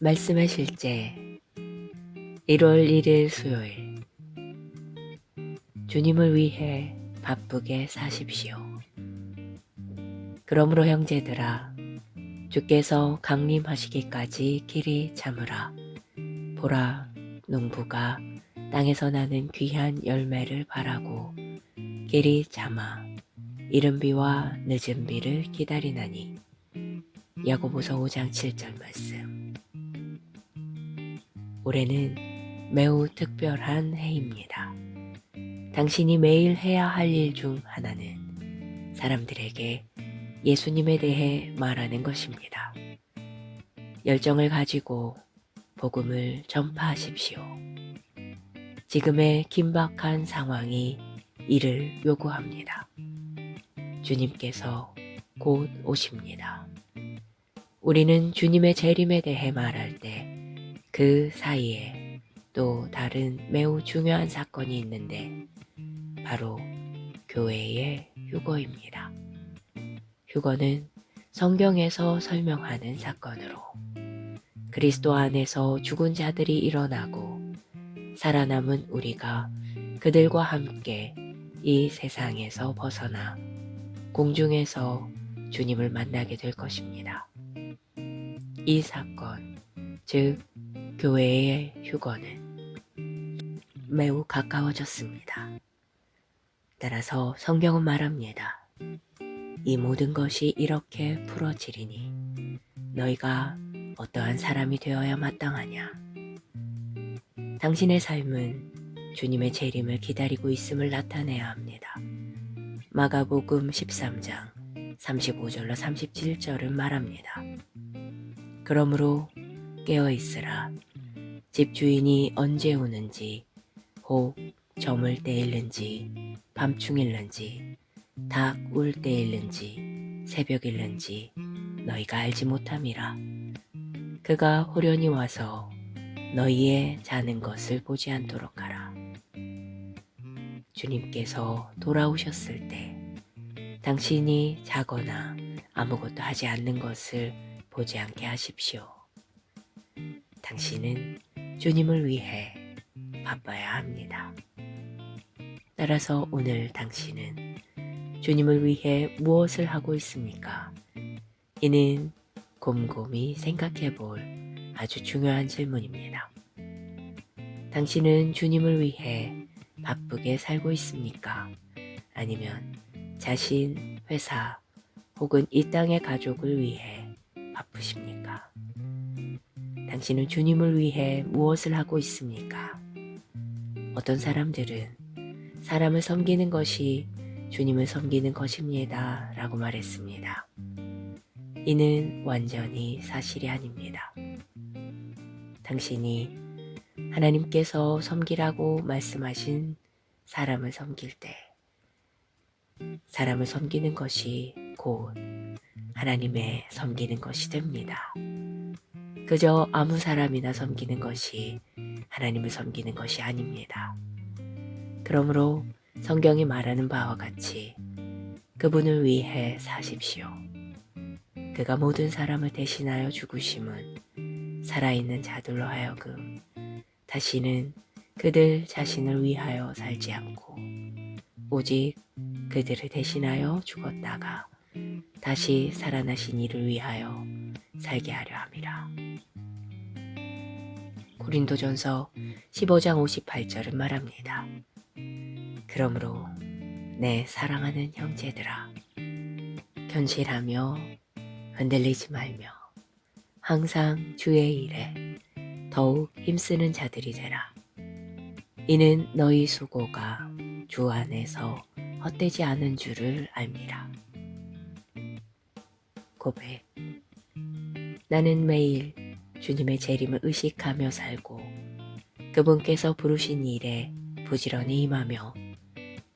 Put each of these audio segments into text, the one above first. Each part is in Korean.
말씀의 실제 1월 1일 수요일. 주님을 위해 바쁘게 사십시오. 그러므로 형제들아, 주께서 강림하시기까지 길이 참으라. 보라, 농부가 땅에서 나는 귀한 열매를 바라고 길이 참아 이른 비와 늦은 비를 기다리나니. 야고보서 5장 7절 말씀. 올해는 매우 특별한 해입니다. 당신이 매일 해야 할 일 중 하나는 사람들에게 예수님에 대해 말하는 것입니다. 열정을 가지고 복음을 전파하십시오. 지금의 긴박한 상황이 이를 요구합니다. 주님께서 곧 오십니다. 우리는 주님의 재림에 대해 말할 때 그 사이에 또 다른 매우 중요한 사건이 있는데 바로 교회의 휴거입니다. 휴거는 성경에서 설명하는 사건으로 그리스도 안에서 죽은 자들이 일어나고 살아남은 우리가 그들과 함께 이 세상에서 벗어나 공중에서 주님을 만나게 될 것입니다. 이 사건, 즉 교회의 휴거는 매우 가까워졌습니다. 따라서 성경은 말합니다. 이 모든 것이 이렇게 풀어지리니 너희가 어떠한 사람이 되어야 마땅하냐. 당신의 삶은 주님의 재림을 기다리고 있음을 나타내야 합니다. 마가복음 13장 35절로 37절은 말합니다. 그러므로 깨어있으라. 집주인이 언제 오는지, 혹 저물 때일는지, 밤중일는지, 닭 울 때일는지, 새벽일는지 너희가 알지 못함이라. 그가 호련히 와서 너희의 자는 것을 보지 않도록 하라. 주님께서 돌아오셨을 때 당신이 자거나 아무것도 하지 않는 것을 보지 않게 하십시오. 당신은 주님을 위해 바빠야 합니다. 따라서 오늘 당신은 주님을 위해 무엇을 하고 있습니까? 이는 곰곰이 생각해 볼 아주 중요한 질문입니다. 당신은 주님을 위해 바쁘게 살고 있습니까? 아니면 자신, 회사 혹은 이 땅의 가족을 위해 바쁘십니까? 당신은 주님을 위해 무엇을 하고 있습니까? 어떤 사람들은 사람을 섬기는 것이 주님을 섬기는 것입니다 라고 말했습니다. 이는 완전히 사실이 아닙니다. 당신이 하나님께서 섬기라고 말씀하신 사람을 섬길 때 사람을 섬기는 것이 곧 하나님의 섬기는 것이 됩니다. 그저 아무 사람이나 섬기는 것이 하나님을 섬기는 것이 아닙니다. 그러므로 성경이 말하는 바와 같이 그분을 위해 사십시오. 그가 모든 사람을 대신하여 죽으심은 살아있는 자들로 하여금 다시는 그들 자신을 위하여 살지 않고 오직 그들을 대신하여 죽었다가 다시 살아나신 이를 위하여 살게 하려 함이라. 고린도전서 15장 58절은 말합니다. 그러므로 내 사랑하는 형제들아, 견실하며 흔들리지 말며 항상 주의 일에 더욱 힘쓰는 자들이 되라. 이는 너희 수고가 주 안에서 헛되지 않은 줄을 알미라. 고백. 나는 매일 주님의 재림을 의식하며 살고 그분께서 부르신 일에 부지런히 임하며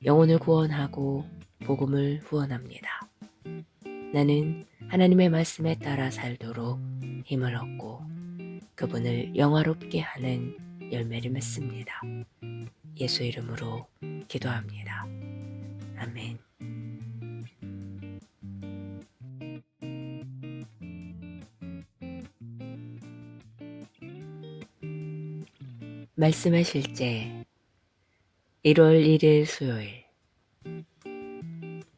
영혼을 구원하고 복음을 후원합니다. 나는 하나님의 말씀에 따라 살도록 힘을 얻고 그분을 영화롭게 하는 열매를 맺습니다. 예수 이름으로 기도합니다. 아멘. 말씀의 실제 1월 1일 수요일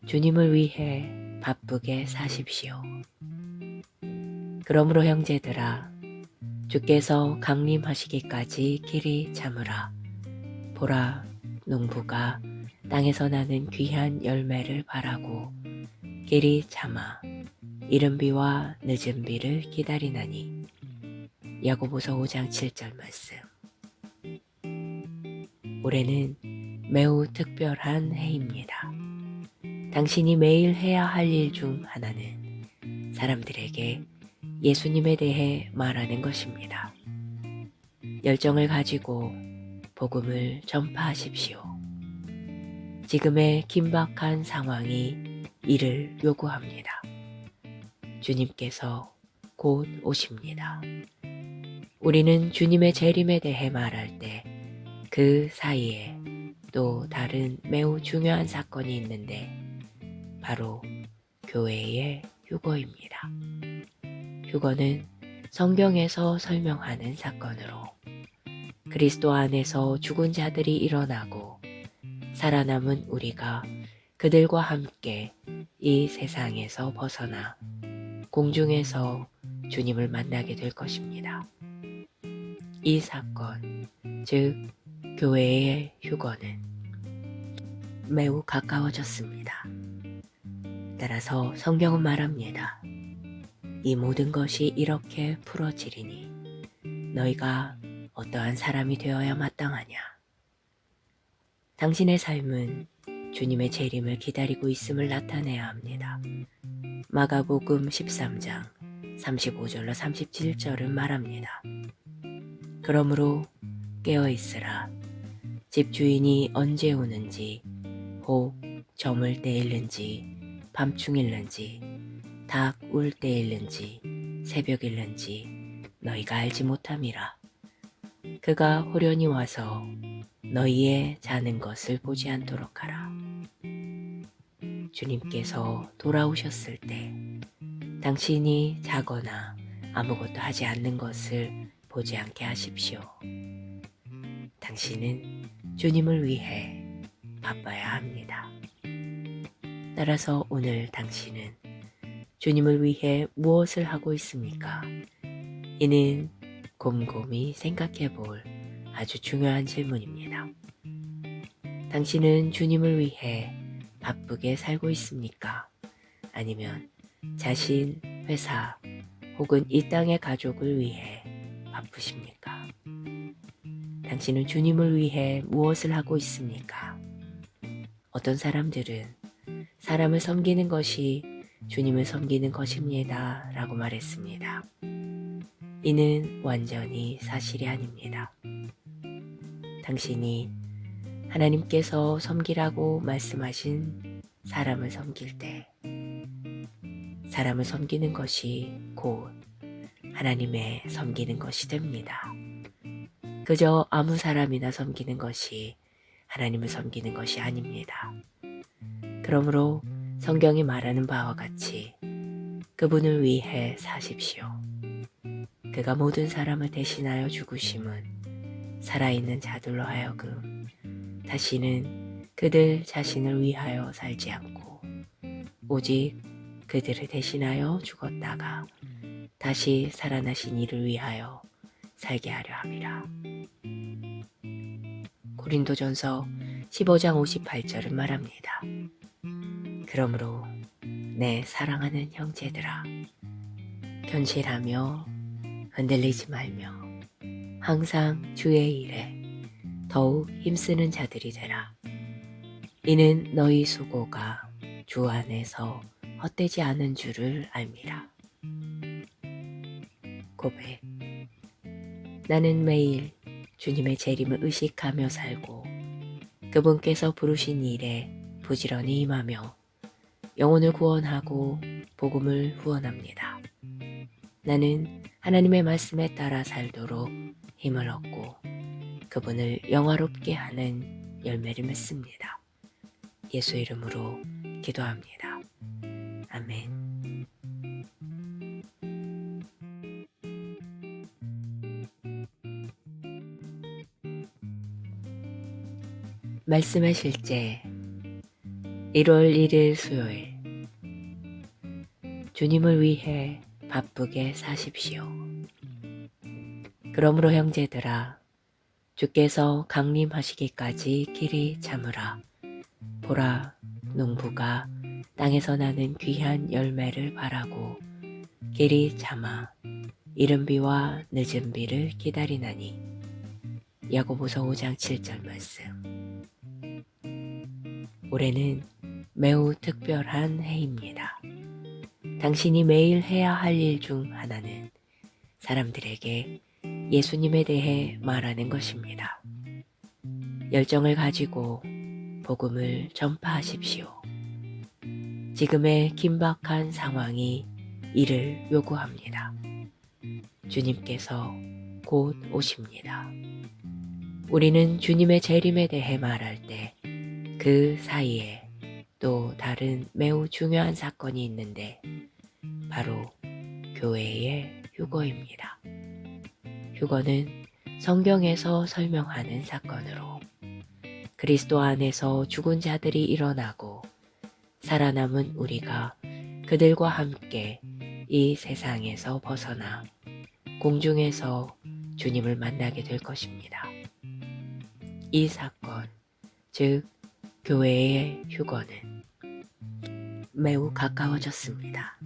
주님을 위해 바쁘게 사십시오. 그러므로 형제들아 주께서 강림하시기까지 길이 참으라. 보라 농부가 땅에서 나는 귀한 열매를 바라고 길이 참아 이른 비와 늦은 비를 기다리나니. 야고보서 5장 7절 말씀. 올해는 매우 특별한 해입니다. 당신이 매일 해야 할 일 중 하나는 사람들에게 예수님에 대해 말하는 것입니다. 열정을 가지고 복음을 전파하십시오. 지금의 긴박한 상황이 이를 요구합니다. 주님께서 곧 오십니다. 우리는 주님의 재림에 대해 말할 때 그 사이에 또 다른 매우 중요한 사건이 있는데 바로 교회의 휴거입니다. 휴거는 성경에서 설명하는 사건으로 그리스도 안에서 죽은 자들이 일어나고 살아남은 우리가 그들과 함께 이 세상에서 벗어나 공중에서 주님을 만나게 될 것입니다. 이 사건, 즉 교회의 휴거는 매우 가까워졌습니다. 따라서 성경은 말합니다. 이 모든 것이 이렇게 풀어지리니 너희가 어떠한 사람이 되어야 마땅하냐. 당신의 삶은 주님의 재림을 기다리고 있음을 나타내야 합니다. 마가복음 13장 35절로 37절은 말합니다. 그러므로 깨어있으라. 집주인이 언제 오는지 혹 저물 때일는지 밤중일는지 닭 울 때일는지 새벽일는지 너희가 알지 못함이라. 그가 호련히 와서 너희의 자는 것을 보지 않도록 하라. 주님께서 돌아오셨을 때 당신이 자거나 아무것도 하지 않는 것을 보지 않게 하십시오. 당신은 주님을 위해 바빠야 합니다. 따라서 오늘 당신은 주님을 위해 무엇을 하고 있습니까? 이는 곰곰이 생각해 볼 아주 중요한 질문입니다. 당신은 주님을 위해 바쁘게 살고 있습니까? 아니면 자신, 회사 혹은 이 땅의 가족을 위해 바쁘십니까? 당신은 주님을 위해 무엇을 하고 있습니까? 어떤 사람들은 사람을 섬기는 것이 주님을 섬기는 것입니다 라고 말했습니다. 이는 완전히 사실이 아닙니다. 당신이 하나님께서 섬기라고 말씀하신 사람을 섬길 때 사람을 섬기는 것이 곧 하나님의 섬기는 것이 됩니다. 그저 아무 사람이나 섬기는 것이 하나님을 섬기는 것이 아닙니다. 그러므로 성경이 말하는 바와 같이 그분을 위해 사십시오. 그가 모든 사람을 대신하여 죽으심은 살아있는 자들로 하여금 다시는 그들 자신을 위하여 살지 않고 오직 그들을 대신하여 죽었다가 다시 살아나신 이를 위하여 살게 하려 함이라. 고린도전서 15장 58절은 말합니다. 그러므로 내 사랑하는 형제들아 견실하며 흔들리지 말며 항상 주의 일에 더욱 힘쓰는 자들이 되라. 이는 너희 수고가 주 안에서 헛되지 않은 줄을 알미라. 고백. 나는 매일 주님의 재림을 의식하며 살고 그분께서 부르신 일에 부지런히 임하며 영혼을 구원하고 복음을 후원합니다. 나는 하나님의 말씀에 따라 살도록 힘을 얻고 그분을 영화롭게 하는 열매를 맺습니다. 예수 이름으로 기도합니다. 아멘. 말씀의 실제 1월 1일 수요일 주님을 위해 바쁘게 사십시오. 그러므로 형제들아 주께서 강림하시기까지 길이 참으라. 보라 농부가 땅에서 나는 귀한 열매를 바라고 길이 참아 이른 비와 늦은 비를 기다리나니. 야고보서 5장 7절 말씀. 올해는 매우 특별한 해입니다. 당신이 매일 해야 할 일 중 하나는 사람들에게 예수님에 대해 말하는 것입니다. 열정을 가지고 복음을 전파하십시오. 지금의 긴박한 상황이 이를 요구합니다. 주님께서 곧 오십니다. 우리는 주님의 재림에 대해 말할 때 그 사이에 또 다른 매우 중요한 사건이 있는데 바로 교회의 휴거입니다. 휴거는 성경에서 설명하는 사건으로 그리스도 안에서 죽은 자들이 일어나고 살아남은 우리가 그들과 함께 이 세상에서 벗어나 공중에서 주님을 만나게 될 것입니다. 이 사건, 즉 교회의 휴거는 매우 가까워졌습니다.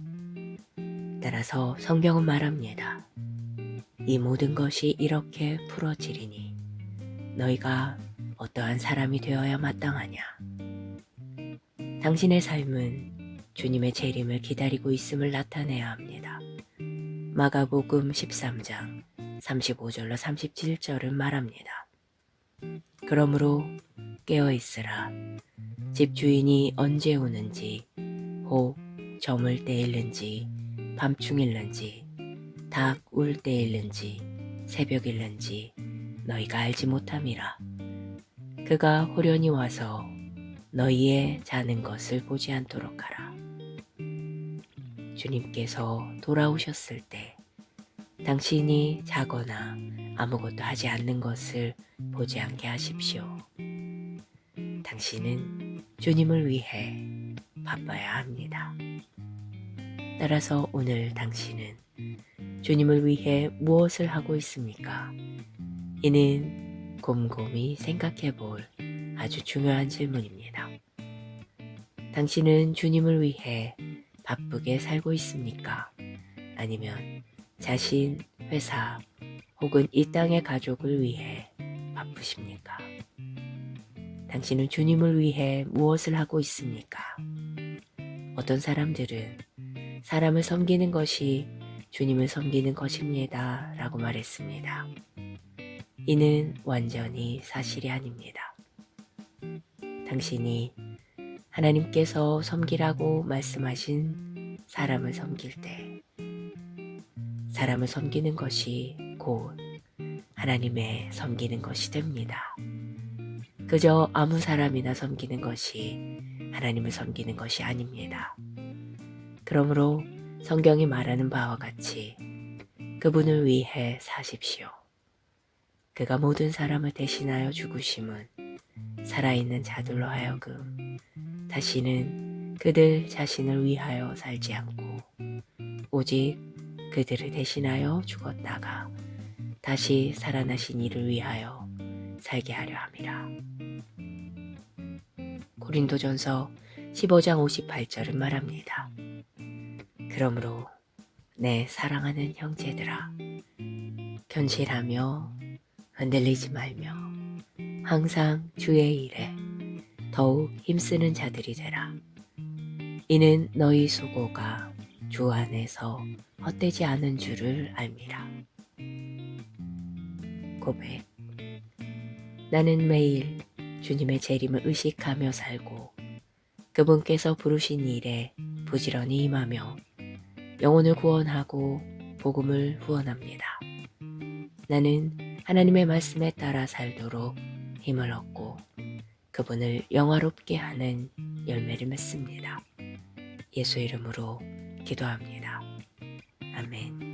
따라서 성경은 말합니다. 이 모든 것이 이렇게 풀어지리니 너희가 어떠한 사람이 되어야 마땅하냐. 당신의 삶은 주님의 재림을 기다리고 있음을 나타내야 합니다. 마가복음 13장 35절로 37절은 말합니다. 그러므로 깨어있으라. 집주인이 언제 오는지 혹 저물 때일는지 밤중일는지 닭 울 때일는지 새벽일는지 너희가 알지 못함이라. 그가 호련히 와서 너희의 자는 것을 보지 않도록 하라. 주님께서 돌아오셨을 때 당신이 자거나 아무것도 하지 않는 것을 보지 않게 하십시오. 당신은 주님을 위해 바빠야 합니다. 따라서 오늘 당신은 주님을 위해 무엇을 하고 있습니까? 이는 곰곰이 생각해 볼 아주 중요한 질문입니다. 당신은 주님을 위해 바쁘게 살고 있습니까? 아니면 자신, 회사 혹은 이 땅의 가족을 위해 바쁘십니까? 당신은 주님을 위해 무엇을 하고 있습니까? 어떤 사람들은 사람을 섬기는 것이 주님을 섬기는 것입니다 라고 말했습니다. 이는 완전히 사실이 아닙니다. 당신이 하나님께서 섬기라고 말씀하신 사람을 섬길 때 사람을 섬기는 것이 곧 하나님의 섬기는 것이 됩니다. 그저 아무 사람이나 섬기는 것이 하나님을 섬기는 것이 아닙니다. 그러므로 성경이 말하는 바와 같이 그분을 위해 사십시오. 그가 모든 사람을 대신하여 죽으심은 살아있는 자들로 하여금 다시는 그들 자신을 위하여 살지 않고 오직 그들을 대신하여 죽었다가 다시 살아나신 이를 위하여 살게 하려 함이라. 고린도전서 15장 58절은 말합니다. 그러므로 내 사랑하는 형제들아 견실하며 흔들리지 말며 항상 주의 일에 더욱 힘쓰는 자들이 되라. 이는 너희 수고가 주 안에서 헛되지 않은 줄을 알미라. 고백. 나는 매일 주님의 재림을 의식하며 살고 그분께서 부르신 일에 부지런히 임하며 영혼을 구원하고 복음을 후원합니다. 나는 하나님의 말씀에 따라 살도록 힘을 얻고 그분을 영화롭게 하는 열매를 맺습니다. 예수 이름으로 기도합니다. 아멘.